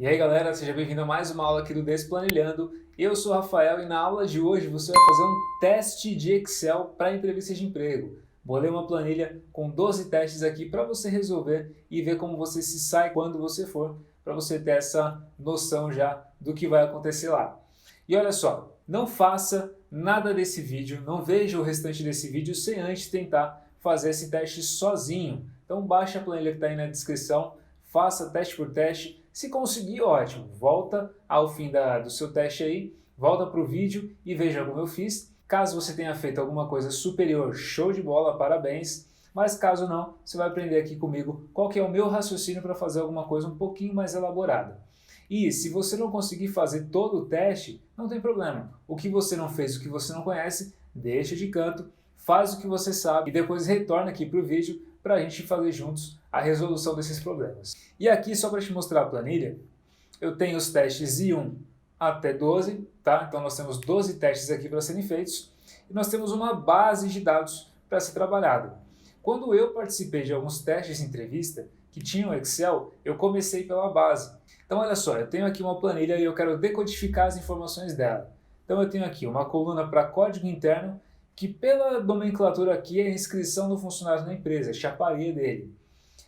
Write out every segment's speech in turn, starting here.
E aí galera, seja bem-vindo a mais uma aula aqui do Desplanilhando. Eu sou o Rafael e na aula de hoje você vai fazer um teste de Excel para entrevista de emprego. Bolei uma planilha com 12 testes aqui para você resolver e ver como você se sai quando você for, para você ter essa noção já do que vai acontecer lá. E olha só, não faça nada desse vídeo, não veja o restante desse vídeo sem antes tentar fazer esse teste sozinho. Então baixa a planilha que está aí na descrição, faça teste por teste. Se conseguir, ótimo, volta ao fim do seu teste aí, volta para o vídeo e veja como eu fiz. Caso você tenha feito alguma coisa superior, show de bola, parabéns. Mas caso não, você vai aprender aqui comigo qual que é o meu raciocínio para fazer alguma coisa um pouquinho mais elaborada. E se você não conseguir fazer todo o teste, não tem problema. O que você não fez, o que você não conhece, deixa de canto, faz o que você sabe e depois retorna aqui para o vídeo para a gente fazer juntos a resolução desses problemas. E aqui, só para te mostrar a planilha, eu tenho os testes I1 até 12, tá? Então nós temos 12 testes aqui para serem feitos e nós temos uma base de dados para ser trabalhada. Quando eu participei de alguns testes de entrevista que tinham Excel, eu comecei pela base. Então olha só, eu tenho aqui uma planilha e eu quero decodificar as informações dela. Então eu tenho aqui uma coluna para código interno, que pela nomenclatura aqui é a inscrição do funcionário na empresa, a chaparia dele.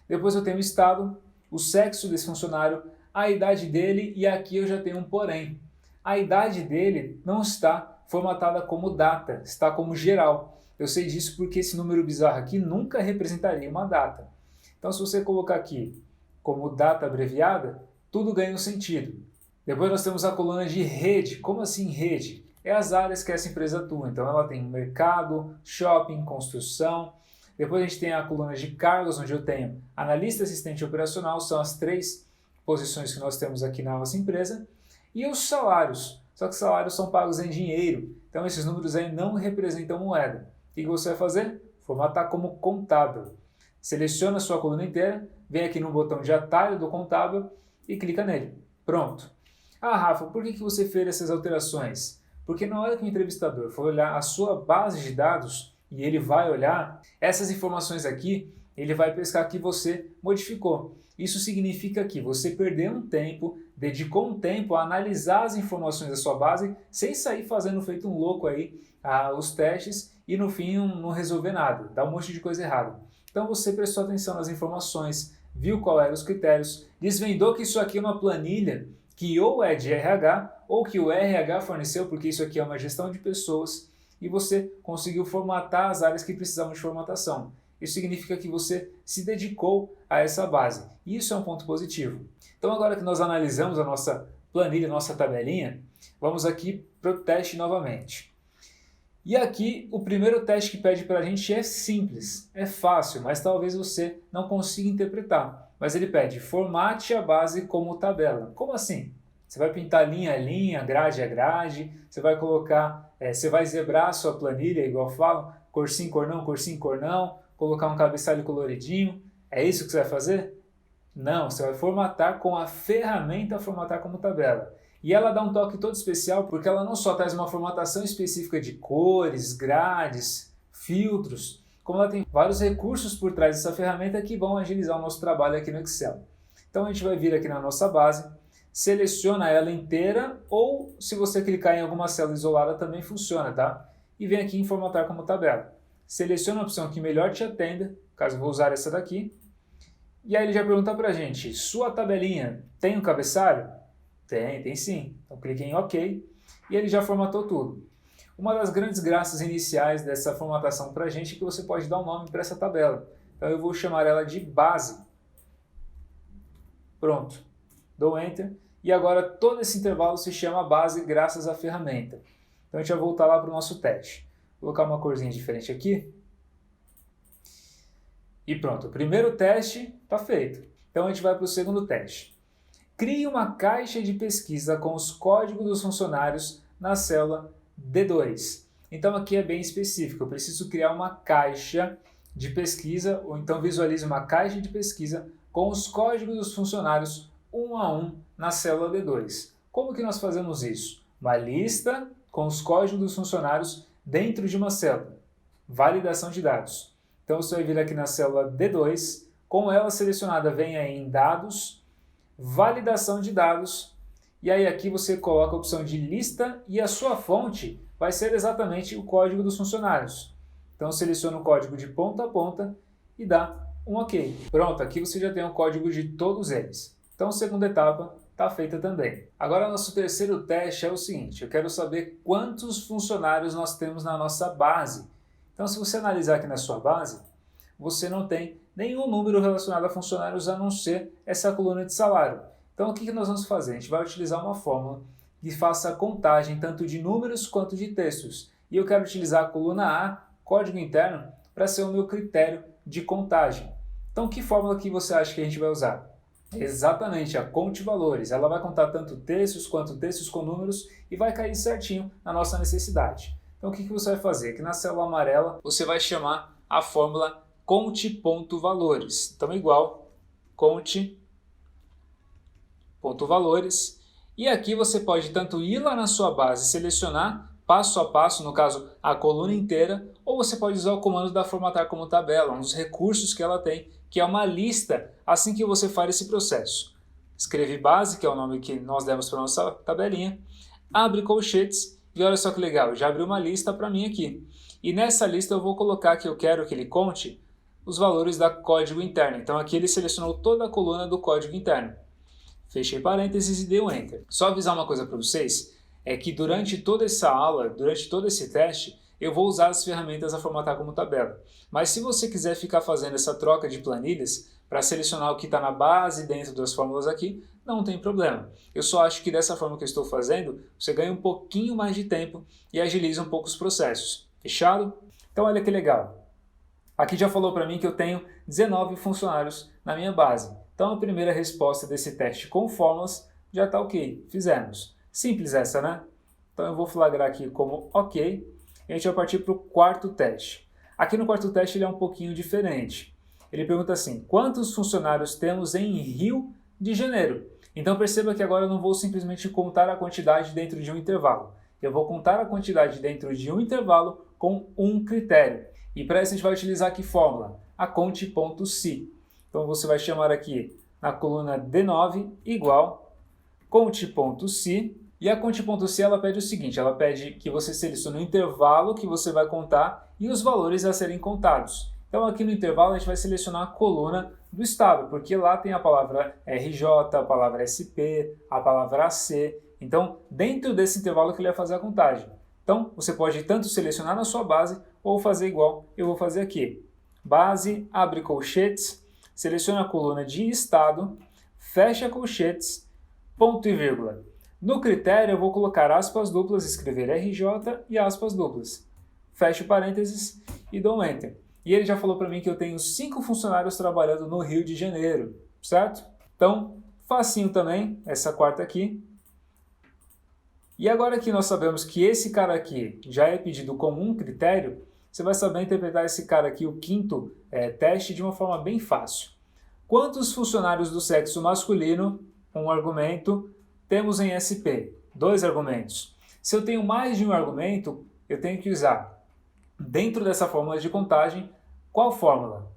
Depois eu tenho o estado, o sexo desse funcionário, a idade dele e aqui eu já tenho um porém. A idade dele não está formatada como data, está como geral. Eu sei disso porque esse número bizarro aqui nunca representaria uma data. Então se você colocar aqui como data abreviada, tudo ganha um sentido. Depois nós temos a coluna de rede. Como assim rede? É as áreas que essa empresa atua. Então ela tem mercado, shopping, construção. Depois a gente tem a coluna de cargos, onde eu tenho analista, assistente operacional, são as 3 posições que nós temos aqui na nossa empresa. E os salários, só que os salários são pagos em dinheiro. Então esses números aí não representam moeda. O que você vai fazer? Formatar como contábil. Seleciona a sua coluna inteira, vem aqui no botão de atalho do contábil e clica nele. Pronto. Ah, Rafa, por que você fez essas alterações? Porque na hora que o entrevistador for olhar a sua base de dados e ele vai olhar essas informações aqui, ele vai pescar que você modificou. Isso significa que você perdeu um tempo, dedicou um tempo a analisar as informações da sua base sem sair fazendo feito um louco aí os testes e no fim não resolver nada, dá um monte de coisa errada. Então você prestou atenção nas informações, viu qual eram os critérios, desvendou que isso aqui é uma planilha que ou é de RH ou que o RH forneceu, porque isso aqui é uma gestão de pessoas, e você conseguiu formatar as áreas que precisavam de formatação. Isso significa que você se dedicou a essa base. E isso é um ponto positivo. Então agora que nós analisamos a nossa planilha, a nossa tabelinha, vamos aqui para o teste novamente. E aqui o primeiro teste que pede para a gente é simples, é fácil, mas talvez você não consiga interpretar. Mas ele pede, formate a base como tabela. Como assim? Você vai pintar linha a linha, grade a grade, você vai colocar, você vai zebrar a sua planilha, igual falam, cor sim, cor não, colocar um cabeçalho coloridinho. É isso que você vai fazer? Não, você vai formatar com a ferramenta formatar como tabela. E ela dá um toque todo especial porque ela não só traz uma formatação específica de cores, grades, filtros, como ela tem vários recursos por trás dessa ferramenta que vão agilizar o nosso trabalho aqui no Excel. Então a gente vai vir aqui na nossa base, seleciona ela inteira ou se você clicar em alguma célula isolada também funciona, tá? E vem aqui em formatar como tabela. Seleciona a opção que melhor te atenda, caso eu vou usar essa daqui. E aí ele já pergunta pra gente, sua tabelinha tem um cabeçalho? Tem sim. Então clique em OK e ele já formatou tudo. Uma das grandes graças iniciais dessa formatação para a gente é que você pode dar um nome para essa tabela. Então eu vou chamar ela de base. Pronto. Dou Enter. E agora todo esse intervalo se chama base graças à ferramenta. Então a gente vai voltar lá para o nosso teste. Vou colocar uma corzinha diferente aqui. E pronto. O primeiro teste está feito. Então a gente vai para o segundo teste. Crie uma caixa de pesquisa com os códigos dos funcionários na célula D2. Então aqui é bem específico, eu preciso criar uma caixa de pesquisa, ou então visualize uma caixa de pesquisa com os códigos dos funcionários um a um na célula D2. Como que nós fazemos isso? Uma lista com os códigos dos funcionários dentro de uma célula. Validação de dados. Então você vai vir aqui na célula D2, com ela selecionada vem aí em dados, validação de dados, e aí aqui você coloca a opção de lista e a sua fonte vai ser exatamente o código dos funcionários. Então seleciona o código de ponta a ponta e dá um OK. Pronto, aqui você já tem o código de todos eles. Então a segunda etapa está feita também. Agora nosso terceiro teste é o seguinte, eu quero saber quantos funcionários nós temos na nossa base. Então se você analisar aqui na sua base, você não tem nenhum número relacionado a funcionários a não ser essa coluna de salário. Então o que nós vamos fazer? A gente vai utilizar uma fórmula que faça a contagem tanto de números quanto de textos. E eu quero utilizar a coluna A, código interno, para ser o meu critério de contagem. Então que fórmula que você acha que a gente vai usar? Exatamente, a conte valores. Ela vai contar tanto textos quanto textos com números e vai cair certinho na nossa necessidade. Então o que você vai fazer? Aqui na célula amarela você vai chamar a fórmula conte.valores. Então igual conte.valores. E aqui você pode tanto ir lá na sua base e selecionar passo a passo, no caso a coluna inteira, ou você pode usar o comando da formatar como tabela, um dos recursos que ela tem, que é uma lista assim que você faz esse processo. Escreve base, que é o nome que nós demos para a nossa tabelinha, abre colchetes e olha só que legal, já abriu uma lista para mim aqui. E nessa lista eu vou colocar que eu quero que ele conte os valores da código interno. Então aqui ele selecionou toda a coluna do código interno. Fechei parênteses e dei um Enter. Só avisar uma coisa para vocês, é que durante toda essa aula, durante todo esse teste, eu vou usar as ferramentas a formatar como tabela. Mas se você quiser ficar fazendo essa troca de planilhas para selecionar o que está na base dentro das fórmulas aqui, não tem problema. Eu só acho que dessa forma que eu estou fazendo, você ganha um pouquinho mais de tempo e agiliza um pouco os processos. Fechado? Então olha que legal. Aqui já falou para mim que eu tenho 19 funcionários na minha base. Então a primeira resposta desse teste com fórmulas já está ok. Fizemos. Simples essa, né? Então eu vou flagrar aqui como ok. E a gente vai partir para o quarto teste. Aqui no quarto teste ele é um pouquinho diferente. Ele pergunta assim, quantos funcionários temos em Rio de Janeiro? Então perceba que agora eu não vou simplesmente contar a quantidade dentro de um intervalo. Eu vou contar a quantidade dentro de um intervalo com um critério. E para isso a gente vai utilizar que fórmula? A conte.se. Então você vai chamar aqui na coluna D9 igual conte.se. E a conte.se ela pede o seguinte, ela pede que você selecione o intervalo que você vai contar e os valores a serem contados. Então aqui no intervalo a gente vai selecionar a coluna do estado, porque lá tem a palavra RJ, a palavra SP, a palavra AC. Então dentro desse intervalo que ele vai fazer a contagem. Então você pode tanto selecionar na sua base ou fazer igual eu vou fazer aqui. Base, abre colchetes, seleciona a coluna de estado, fecha colchetes, ponto e vírgula. No critério eu vou colocar aspas duplas, escrever RJ e aspas duplas. Fecho parênteses e dou um Enter. E ele já falou para mim que eu tenho 5 funcionários trabalhando no Rio de Janeiro, certo? Então, facinho também, essa quarta aqui. E agora que nós sabemos que esse cara aqui já é pedido como um critério, você vai saber interpretar esse cara aqui, o quinto teste, de uma forma bem fácil. Quantos funcionários do sexo masculino, um argumento, temos em SP? 2 argumentos. Se eu tenho mais de um argumento, eu tenho que usar, dentro dessa fórmula de contagem, qual fórmula?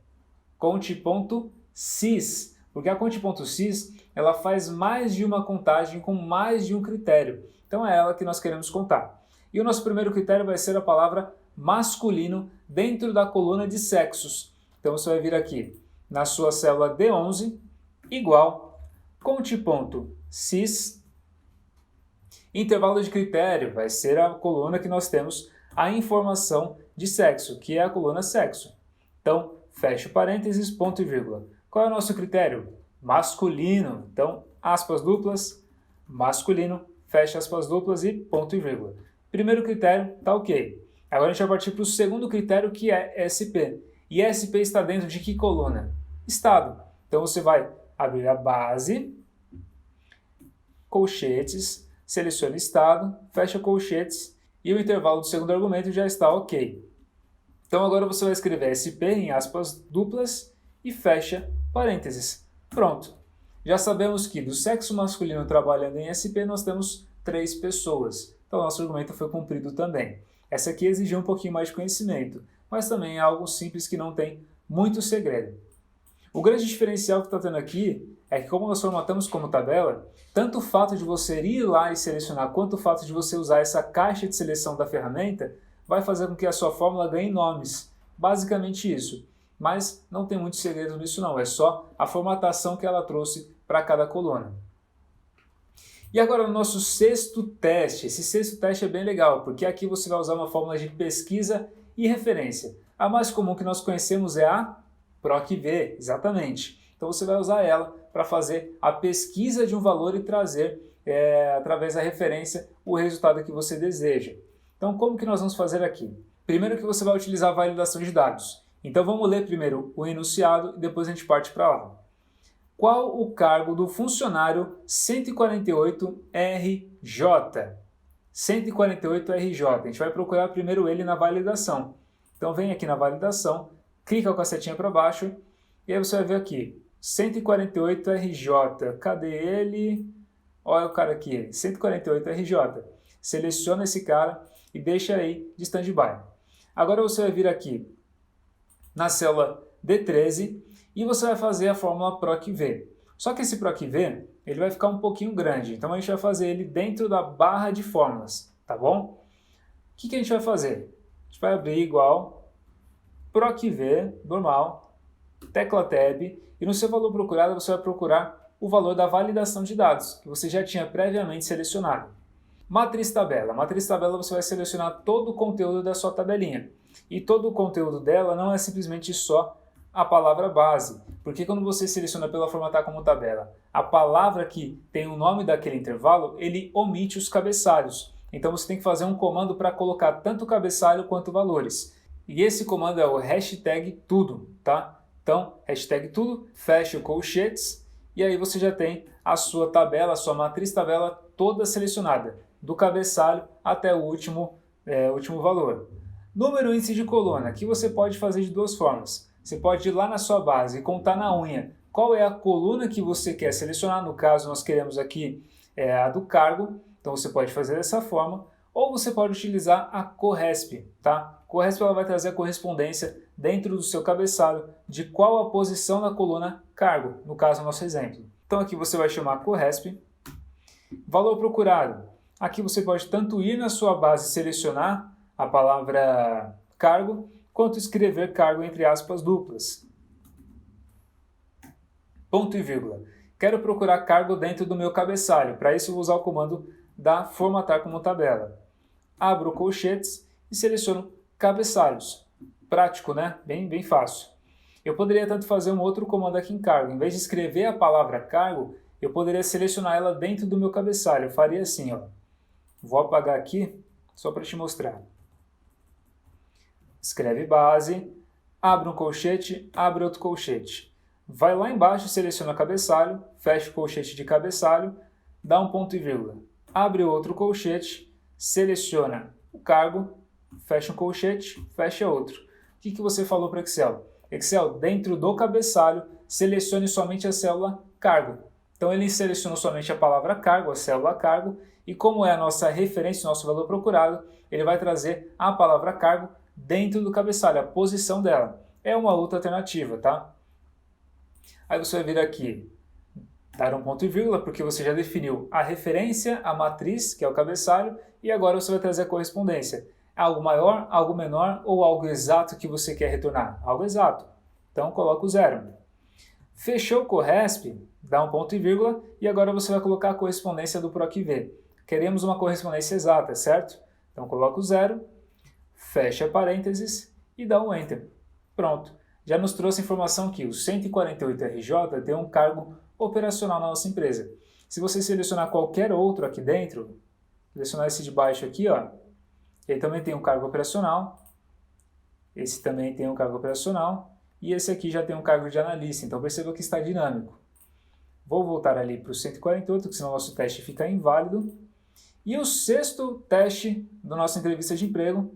Conte.sys. Porque a conte.sys ela faz mais de uma contagem com mais de um critério. Então é ela que nós queremos contar. E o nosso primeiro critério vai ser a palavra masculino dentro da coluna de sexos. Então você vai vir aqui na sua célula D11 igual conte.sys. Intervalo de critério vai ser a coluna que nós temos a informação de sexo, que é a coluna sexo. Então, fecha parênteses, ponto e vírgula. Qual é o nosso critério? Masculino. Então, aspas duplas, masculino, fecha aspas duplas e ponto e vírgula. Primeiro critério, tá ok. Agora a gente vai partir para o segundo critério, que é SP. E SP está dentro de que coluna? Estado. Então você vai abrir a base, colchetes, seleciona estado, fecha colchetes e o intervalo do segundo argumento já está ok. Então agora você vai escrever SP em aspas duplas e fecha parênteses. Pronto. Já sabemos que do sexo masculino trabalhando em SP nós temos 3 pessoas. Então nosso argumento foi cumprido também. Essa aqui exigiu um pouquinho mais de conhecimento, mas também é algo simples que não tem muito segredo. O grande diferencial que está tendo aqui é que como nós formatamos como tabela, tanto o fato de você ir lá e selecionar, quanto o fato de você usar essa caixa de seleção da ferramenta, vai fazer com que a sua fórmula ganhe nomes. Basicamente isso. Mas não tem muito segredo nisso não, é só a formatação que ela trouxe para cada coluna. E agora o nosso sexto teste. Esse sexto teste é bem legal, porque aqui você vai usar uma fórmula de pesquisa e referência. A mais comum que nós conhecemos é a PROC-V, exatamente. Então você vai usar ela para fazer a pesquisa de um valor e trazer, através da referência, o resultado que você deseja. Então como que nós vamos fazer aqui? Primeiro que você vai utilizar a validação de dados. Então vamos ler primeiro o enunciado e depois a gente parte para lá. Qual o cargo do funcionário 148RJ? 148RJ. A gente vai procurar primeiro ele na validação. Então vem aqui na validação, clica com a setinha para baixo e aí você vai ver aqui, 148RJ. Cadê ele? Olha o cara aqui, 148RJ. Seleciona esse cara e deixa aí de stand-by. Agora você vai vir aqui na célula D13 e você vai fazer a fórmula PROC-V. Só que esse PROC-V ele vai ficar um pouquinho grande, então a gente vai fazer ele dentro da barra de fórmulas, tá bom? O que a gente vai fazer? A gente vai abrir igual PROC-V, normal, tecla Tab, e no seu valor procurado você vai procurar o valor da validação de dados, que você já tinha previamente selecionado. Matriz tabela. Matriz tabela você vai selecionar todo o conteúdo da sua tabelinha. E todo o conteúdo dela não é simplesmente só a palavra base, porque quando você seleciona pela formatar como tabela, a palavra que tem o nome daquele intervalo, ele omite os cabeçalhos. Então você tem que fazer um comando para colocar tanto o cabeçalho quanto valores. E esse comando é o hashtag tudo, tá? Então, hashtag tudo, fecha o colchetes, e aí você já tem a sua tabela, a sua matriz tabela toda selecionada, do cabeçalho até o último valor. Número índice de coluna, que você pode fazer de duas formas. Você pode ir lá na sua base e contar na unha qual é a coluna que você quer selecionar. No caso, nós queremos aqui a do cargo, então você pode fazer dessa forma. Ou você pode utilizar a Corresp, tá? Corresp ela vai trazer a correspondência dentro do seu cabeçalho de qual a posição da coluna cargo, no caso, nosso exemplo. Então aqui você vai chamar Corresp. Valor procurado. Aqui você pode tanto ir na sua base e selecionar a palavra cargo, quanto escrever cargo entre aspas duplas. Ponto e vírgula. Quero procurar cargo dentro do meu cabeçalho. Para isso eu vou usar o comando da formatar como tabela. Abro colchetes e seleciono cabeçalhos. Prático, né? Bem fácil. Eu poderia tanto fazer um outro comando aqui em cargo. Em vez de escrever a palavra cargo, eu poderia selecionar ela dentro do meu cabeçalho. Eu faria assim, ó. Vou apagar aqui só para te mostrar. Escreve base, abre um colchete, abre outro colchete. Vai lá embaixo, seleciona cabeçalho, fecha o colchete de cabeçalho, dá um ponto e vírgula. Abre outro colchete, seleciona o cargo, fecha um colchete, fecha outro. O que você falou para o Excel? Excel, dentro do cabeçalho, selecione somente a célula cargo. Então ele selecionou somente a palavra cargo, a célula cargo, e como é a nossa referência, o nosso valor procurado, ele vai trazer a palavra cargo dentro do cabeçalho, a posição dela. É uma outra alternativa, tá? Aí você vai vir aqui, dar um ponto e vírgula, porque você já definiu a referência, a matriz, que é o cabeçalho, e agora você vai trazer a correspondência. Algo maior, algo menor ou algo exato que você quer retornar? Algo exato. Então coloca o 0. Fechou o Corresp, dá um ponto e vírgula, e agora você vai colocar a correspondência do PROC-V. Queremos uma correspondência exata, certo? Então coloca o 0, fecha parênteses e dá um Enter. Pronto. Já nos trouxe a informação que o 148RJ tem um cargo operacional na nossa empresa. Se você selecionar qualquer outro aqui dentro, selecionar esse de baixo aqui, ó, ele também tem um cargo operacional, esse também tem um cargo operacional, e esse aqui já tem um cargo de analista, então perceba que está dinâmico. Vou voltar ali para o 148, que senão o nosso teste fica inválido. E o sexto teste da nossa entrevista de emprego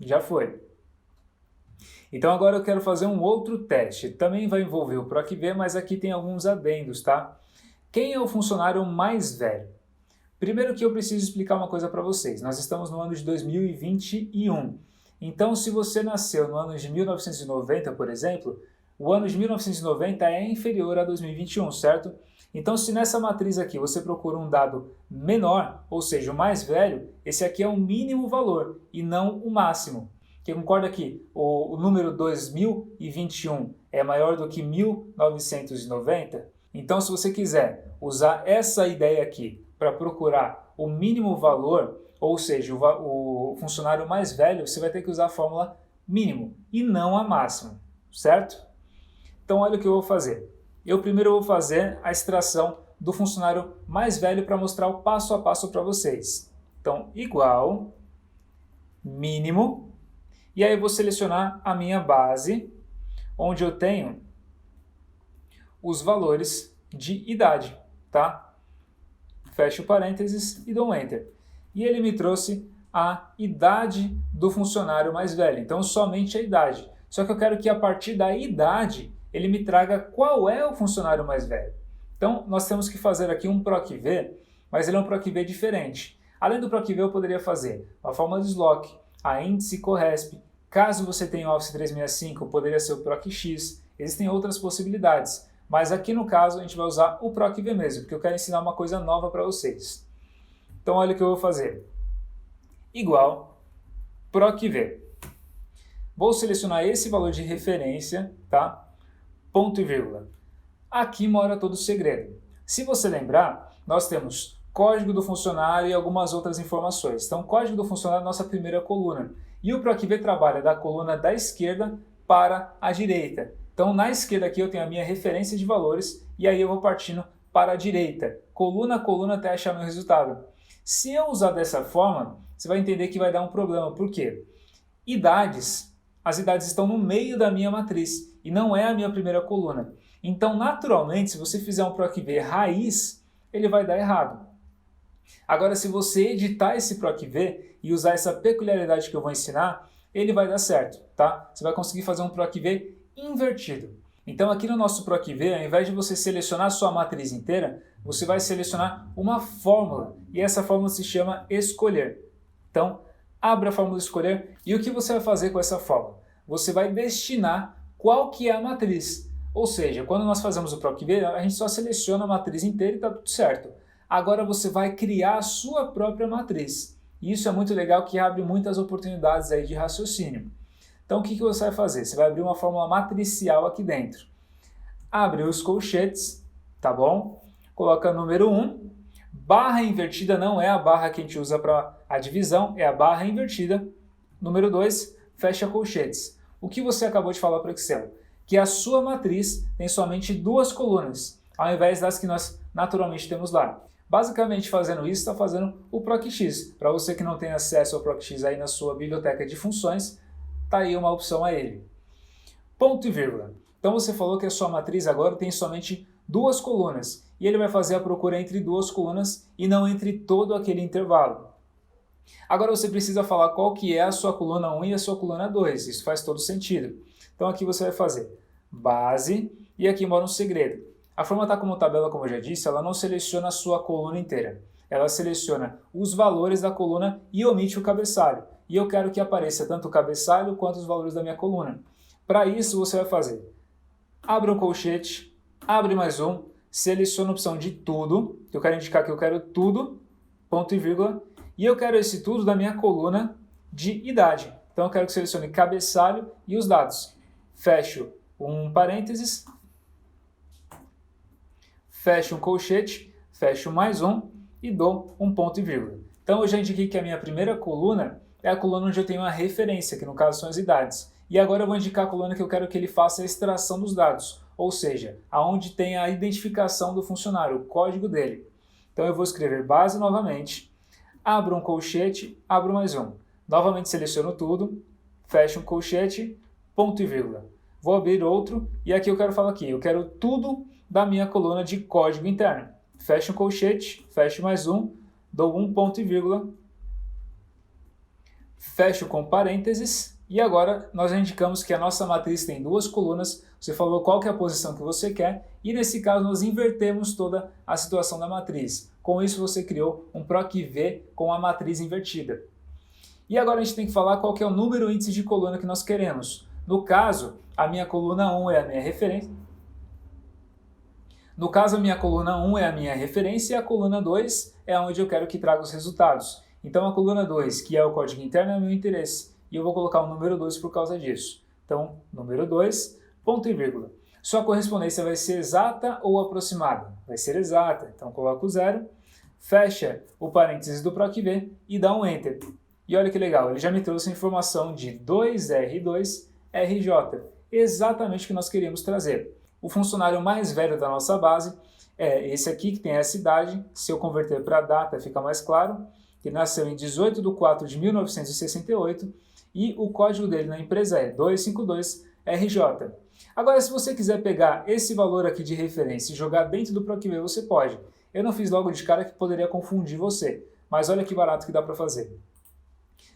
já foi. Então agora eu quero fazer um outro teste. Também vai envolver o PROC-V, mas aqui tem alguns adendos, tá? Quem é o funcionário mais velho? Primeiro que eu preciso explicar uma coisa para vocês. Nós estamos no ano de 2021. Então, se você nasceu no ano de 1990, por exemplo, o ano de 1990 é inferior a 2021, certo? Então, se nessa matriz aqui você procura um dado menor, ou seja, o mais velho, esse aqui é o mínimo valor e não o máximo. Quem concorda que o número 2021 é maior do que 1990? Então, se você quiser usar essa ideia aqui para procurar o mínimo valor, ou seja, o funcionário mais velho, você vai ter que usar a fórmula mínimo e não a máximo, certo? Então, olha o que eu vou fazer. Eu primeiro vou fazer a extração do funcionário mais velho para mostrar o passo a passo para vocês. Então, igual, mínimo, e aí eu vou selecionar a minha base, onde eu tenho os valores de idade, tá? Fecho parênteses e dou um Enter. E ele me trouxe a idade do funcionário mais velho, então somente a idade. Só que eu quero que a partir da idade ele me traga qual é o funcionário mais velho. Então nós temos que fazer aqui um PROC-V, mas ele é um PROC-V diferente. Além do PROC-V eu poderia fazer a fórmula de Slock, a índice CORRESP. Caso você tenha o Office 365, poderia ser o PROC-X. Existem outras possibilidades. Mas aqui no caso a gente vai usar o PROC-V mesmo, porque eu quero ensinar uma coisa nova para vocês. Então olha o que eu vou fazer. Igual PROC-V. Vou selecionar esse valor de referência, tá? Ponto e vírgula. Aqui mora todo o segredo. Se você lembrar, nós temos código do funcionário e algumas outras informações. Então, código do funcionário é a nossa primeira coluna. E o PROC-V trabalha da coluna da esquerda para a direita. Então, na esquerda aqui eu tenho a minha referência de valores e aí eu vou partindo para a direita, coluna a coluna até achar meu resultado. Se eu usar dessa forma, você vai entender que vai dar um problema. Por quê? As idades estão no meio da minha matriz e não é a minha primeira coluna. Então, naturalmente, se você fizer um PROC-V raiz, ele vai dar errado. Agora, se você editar esse PROC-V e usar essa peculiaridade que eu vou ensinar, ele vai dar certo, tá? Você vai conseguir fazer um PROC-V invertido. Então, aqui no nosso PROC-V, ao invés de você selecionar a sua matriz inteira, você vai selecionar uma fórmula, e essa fórmula se chama escolher. Então, abra a fórmula escolher, e o que você vai fazer com essa fórmula? Você vai destinar qual que é a matriz. Ou seja, quando nós fazemos o PROC-V, a gente só seleciona a matriz inteira e está tudo certo. Agora você vai criar a sua própria matriz. E isso é muito legal, que abre muitas oportunidades aí de raciocínio. Então o que você vai fazer? Você vai abrir uma fórmula matricial aqui dentro. Abre os colchetes, tá bom? Coloca número 1. Barra invertida não é a barra que a gente usa para a divisão, é a barra invertida. Número 2, fecha colchetes. O que você acabou de falar para o Excel? Que a sua matriz tem somente 2 colunas, ao invés das que nós naturalmente temos lá. Basicamente, fazendo isso, está fazendo o PROC-X. Para você que não tem acesso ao PROC-X aí na sua biblioteca de funções, está aí uma opção a ele. Ponto e vírgula. Então você falou que a sua matriz agora tem somente 2 colunas, e ele vai fazer a procura entre 2 colunas e não entre todo aquele intervalo. Agora você precisa falar qual que é a sua coluna 1 e a sua coluna 2, isso faz todo sentido. Então aqui você vai fazer base, e aqui mora um segredo. A forma está como tabela, como eu já disse, ela não seleciona a sua coluna inteira. Ela seleciona os valores da coluna e omite o cabeçalho. E eu quero que apareça tanto o cabeçalho quanto os valores da minha coluna. Para isso você vai fazer, abre um colchete, abre mais um, seleciona a opção de tudo, que eu quero indicar que eu quero tudo, ponto e vírgula, e eu quero esse tudo da minha coluna de idade. Então eu quero que selecione cabeçalho e os dados. Fecho um parênteses, fecho um colchete, fecho mais um e dou um ponto e vírgula. Então eu já indiquei que a minha primeira coluna é a coluna onde eu tenho a referência, que no caso são as idades. E agora eu vou indicar a coluna que eu quero que ele faça a extração dos dados, ou seja, aonde tem a identificação do funcionário, o código dele. Então eu vou escrever base novamente, abro um colchete, abro mais um. Novamente seleciono tudo, fecho um colchete, ponto e vírgula. Vou abrir outro e aqui eu quero falar aqui, eu quero tudo da minha coluna de código interno. Fecho um colchete, fecho mais um, dou um ponto e vírgula, fecho com parênteses e agora nós indicamos que a nossa matriz tem 2 colunas, você falou qual que é a posição que você quer e nesse caso nós invertemos toda a situação da matriz. Com isso você criou um PROC-V com a matriz invertida. E agora a gente tem que falar qual que é o número índice de coluna que nós queremos. No caso, a minha coluna 1 é a minha referência. No caso, a minha coluna 1 é a minha referência e a coluna 2 é onde eu quero que traga os resultados. Então, a coluna 2, que é o código interno, é o meu interesse. E eu vou colocar o número 2 por causa disso. Então, número 2, ponto e vírgula. Sua correspondência vai ser exata ou aproximada? Vai ser exata. Então, coloca o 0, fecha o parênteses do PROC-V e dá um Enter. E olha que legal, ele já me trouxe a informação de 2R2RJ, exatamente o que nós queríamos trazer. O funcionário mais velho da nossa base é esse aqui, que tem essa idade. Se eu converter para a data, fica mais claro. Ele nasceu em 18/4/1968 e o código dele na empresa é 252RJ. Agora, se você quiser pegar esse valor aqui de referência e jogar dentro do PROC-V, você pode. Eu não fiz logo de cara que poderia confundir você, mas olha que barato que dá para fazer.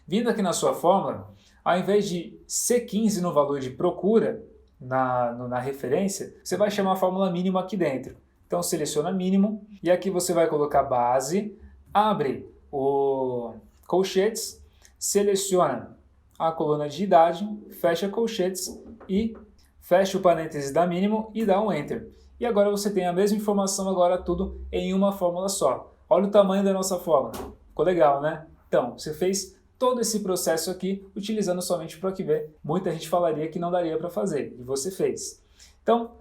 Vindo aqui na sua fórmula, ao invés de C15 no valor de procura, na referência, você vai chamar a fórmula mínima aqui dentro. Então, seleciona mínimo e aqui você vai colocar base, abre o colchetes, seleciona a coluna de idade, fecha colchetes e fecha o parênteses da mínimo e dá um Enter. E agora você tem a mesma informação, agora tudo em uma fórmula só. Olha o tamanho da nossa fórmula. Ficou legal, né? Então, você fez todo esse processo aqui utilizando somente o PROC-V. Muita gente falaria que não daria para fazer, e você fez. Então,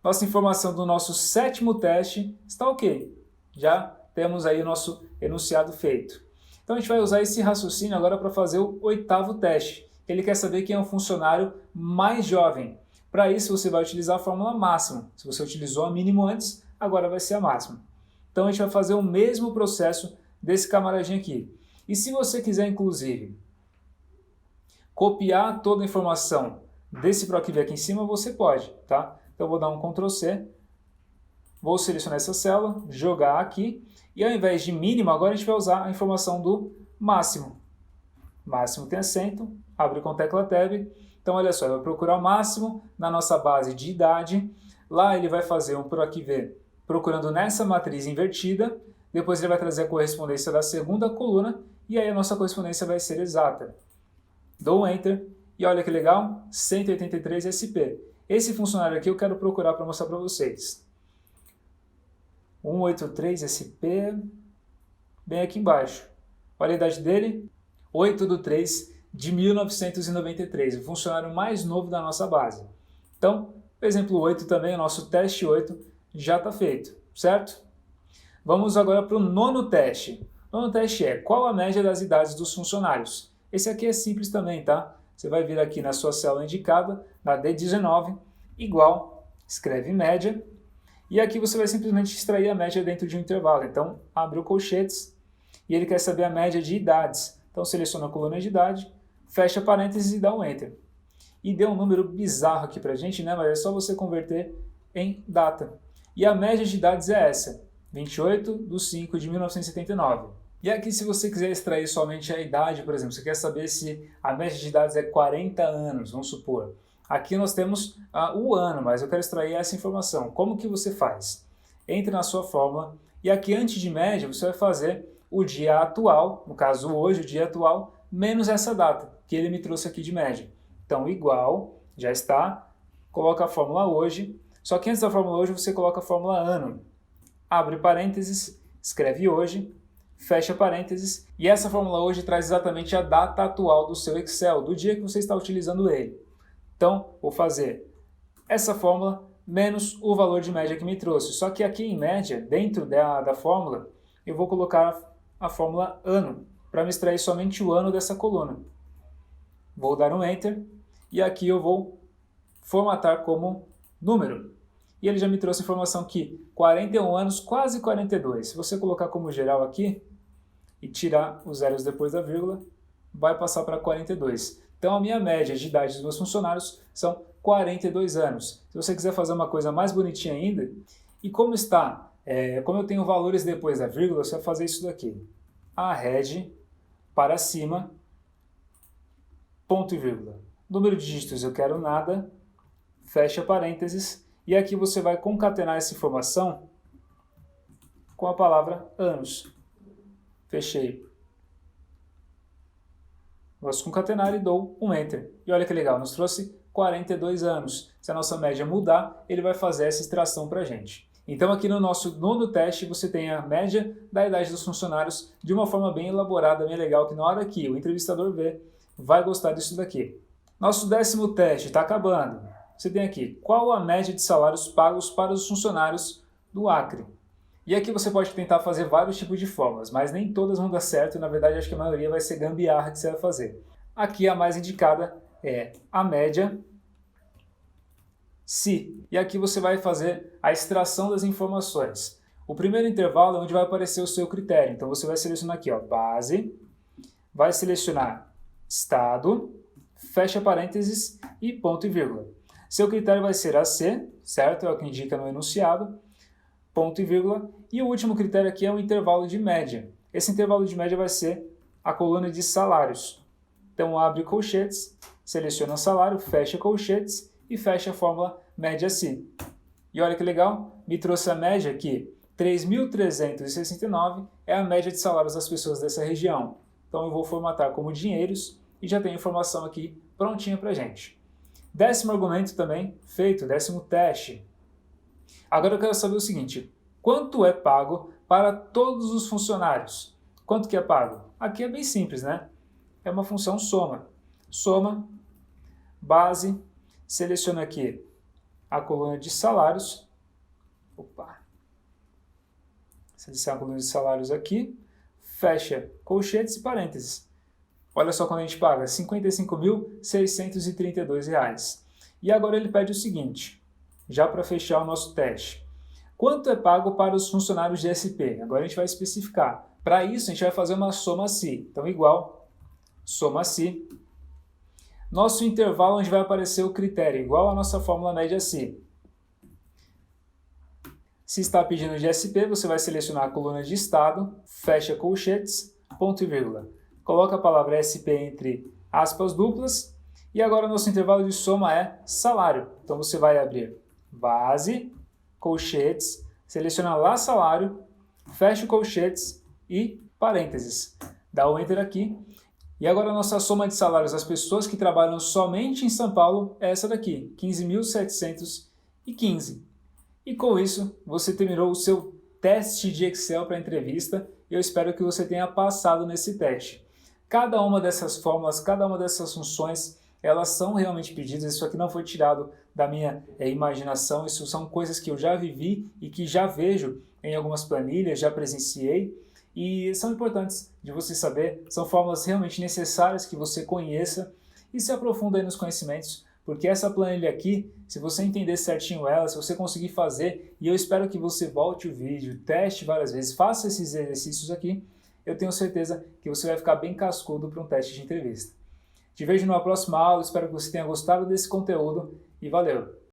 nossa informação do nosso 7º teste está ok. Já temos aí o nosso enunciado feito. Então, a gente vai usar esse raciocínio agora para fazer o 8º teste. Ele quer saber quem é o funcionário mais jovem. Para isso, você vai utilizar a fórmula máxima. Se você utilizou a mínimo antes, agora vai ser a máxima. Então, a gente vai fazer o mesmo processo desse camaradinho aqui. E se você quiser, inclusive, copiar toda a informação desse PROC-V aqui em cima, você pode, tá? Então, eu vou dar um Ctrl C, vou selecionar essa célula, jogar aqui, e ao invés de mínimo, agora a gente vai usar a informação do máximo. Máximo tem acento, abre com tecla Tab. Então, olha só, ele vai procurar o máximo na nossa base de idade. Lá ele vai fazer um PROC-V procurando nessa matriz invertida. Depois ele vai trazer a correspondência da segunda coluna e aí a nossa correspondência vai ser exata. Dou um Enter e olha que legal, 183 SP. Esse funcionário aqui eu quero procurar para mostrar para vocês. 183 SP, bem aqui embaixo. Olha a idade dele, 8/3/1993, o funcionário mais novo da nossa base. Então, o exemplo 8 também, o nosso teste 8 já está feito, certo? Vamos agora para o 9º teste. O 9º teste é qual a média das idades dos funcionários. Esse aqui é simples também, tá? Você vai vir aqui na sua célula indicada, na D19, igual, escreve média, e aqui você vai simplesmente extrair a média dentro de um intervalo. Então, abre o colchetes e ele quer saber a média de idades. Então, seleciona a coluna de idade, fecha parênteses e dá um Enter. E deu um número bizarro aqui pra gente, né? Mas é só você converter em data. E a média de idades é essa, 28/5/1979. E aqui, se você quiser extrair somente a idade, por exemplo, você quer saber se a média de idades é 40 anos, vamos supor. Aqui nós temos o ano, mas eu quero extrair essa informação. Como que você faz? Entre na sua fórmula e aqui antes de média você vai fazer o dia atual, no caso hoje, o dia atual, menos essa data que ele me trouxe aqui de média. Então, igual, já está, coloca a fórmula hoje, só que antes da fórmula hoje você coloca a fórmula ano. Abre parênteses, escreve hoje, fecha parênteses, e essa fórmula hoje traz exatamente a data atual do seu Excel, do dia que você está utilizando ele. Então, vou fazer essa fórmula menos o valor de média que me trouxe. Só que aqui em média, dentro da fórmula, eu vou colocar a fórmula ano, para me extrair somente o ano dessa coluna. Vou dar um Enter, e aqui eu vou formatar como número. E ele já me trouxe a informação que 41 anos, quase 42. Se você colocar como geral aqui, e tirar os zeros depois da vírgula, vai passar para 42. Então, a minha média de idade dos meus funcionários são 42 anos. Se você quiser fazer uma coisa mais bonitinha ainda, e como está, como eu tenho valores depois da vírgula, você vai fazer isso daqui. Arrede para cima, ponto e vírgula. Número de dígitos eu quero nada, fecha parênteses, e aqui você vai concatenar essa informação com a palavra anos. Fechei. Gosto de concatenar e dou um Enter. E olha que legal, nos trouxe 42 anos. Se a nossa média mudar, ele vai fazer essa extração para a gente. Então aqui no nosso nono teste você tem a média da idade dos funcionários de uma forma bem elaborada, bem legal, que na hora que o entrevistador vê, vai gostar disso daqui. Nosso 10º teste está acabando. Você tem aqui, qual a média de salários pagos para os funcionários do Acre? E aqui você pode tentar fazer vários tipos de fórmulas, mas nem todas vão dar certo, e na verdade acho que a maioria vai ser gambiarra que você vai fazer. Aqui a mais indicada é a média se. E aqui você vai fazer a extração das informações. O primeiro intervalo é onde vai aparecer o seu critério. Então você vai selecionar aqui, ó, base, vai selecionar estado, fecha parênteses e ponto e vírgula. Seu critério vai ser AC, certo? É o que indica no enunciado, ponto e vírgula. E o último critério aqui é o intervalo de média. Esse intervalo de média vai ser a coluna de salários. Então abre colchetes, seleciona salário, fecha colchetes e fecha a fórmula média C. E olha que legal, me trouxe a média aqui, 3.369 é a média de salários das pessoas dessa região. Então eu vou formatar como dinheiros e já tem informação aqui prontinha pra gente. 10º argumento também feito, 10º teste. Agora eu quero saber o seguinte, quanto é pago para todos os funcionários? Quanto que é pago? Aqui é bem simples, né? É uma função soma. Soma, base, seleciona aqui a coluna de salários. Opa! Seleciona a coluna de salários aqui, fecha colchetes e parênteses. Olha só quando a gente paga, R$ 55.632. E agora ele pede o seguinte, já para fechar o nosso teste. Quanto é pago para os funcionários de SP? Agora a gente vai especificar. Para isso, a gente vai fazer uma soma-se. Então, igual, soma-se. Nosso intervalo onde vai aparecer o critério, igual a nossa fórmula média-se. Se está pedindo de SP, você vai selecionar a coluna de estado, fecha colchetes, ponto e vírgula. Coloca a palavra SP entre aspas duplas. E agora nosso intervalo de soma é salário. Então você vai abrir base, colchetes, seleciona lá salário, fecha colchetes e parênteses. Dá o Enter aqui. E agora a nossa soma de salários das pessoas que trabalham somente em São Paulo é essa daqui, 15.715. E com isso, você terminou o seu teste de Excel para entrevista e eu espero que você tenha passado nesse teste. Cada uma dessas fórmulas, cada uma dessas funções, elas são realmente pedidas. Isso aqui não foi tirado da minha imaginação, isso são coisas que eu já vivi e que já vejo em algumas planilhas, já presenciei. E são importantes de você saber, são fórmulas realmente necessárias que você conheça e se aprofunda aí nos conhecimentos, porque essa planilha aqui, se você entender certinho ela, se você conseguir fazer, e eu espero que você volte o vídeo, teste várias vezes, faça esses exercícios aqui, eu tenho certeza que você vai ficar bem cascudo para um teste de entrevista. Te vejo numa próxima aula, espero que você tenha gostado desse conteúdo e valeu!